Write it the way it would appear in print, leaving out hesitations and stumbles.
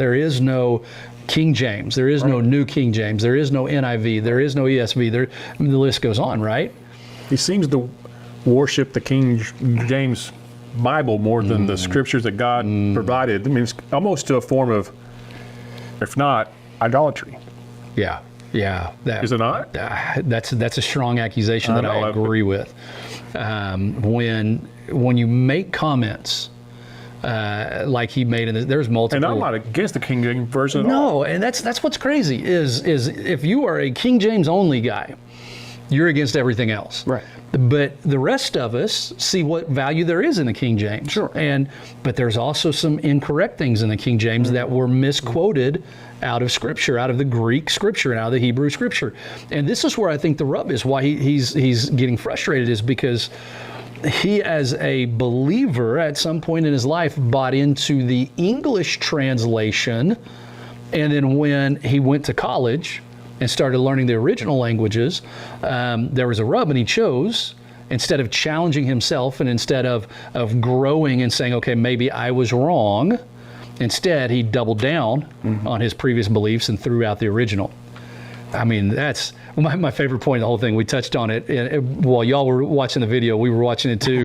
There is no King James. There is no New King James. There is no NIV. There is no ESV. The list goes on, right? He seems to worship the King James Bible more than the scriptures that God provided. I mean, it's almost to a form of, if not, idolatry. Yeah. Is it not? That's a strong accusation that I agree with. When you make comments like he made in this, there's multiple. And I'm not against the King James version at all. No, and that's what's crazy is if you are a King James only guy, you're against everything else. Right. But the rest of us see what value there is in the King James. Sure. But there's also some incorrect things in the King James that were misquoted out of Scripture, out of the Greek Scripture and out of the Hebrew Scripture. And this is where I think the rub is, why he's getting frustrated, is because he, as a believer, at some point in his life, bought into the English translation. And then when he went to college and started learning the original languages, there was a rub, and he chose, instead of challenging himself and instead of growing and saying, okay, maybe I was wrong, instead he doubled down on his previous beliefs and threw out the original. I mean, that's my favorite point of the whole thing. We touched on it while y'all were watching the video. We were watching it too.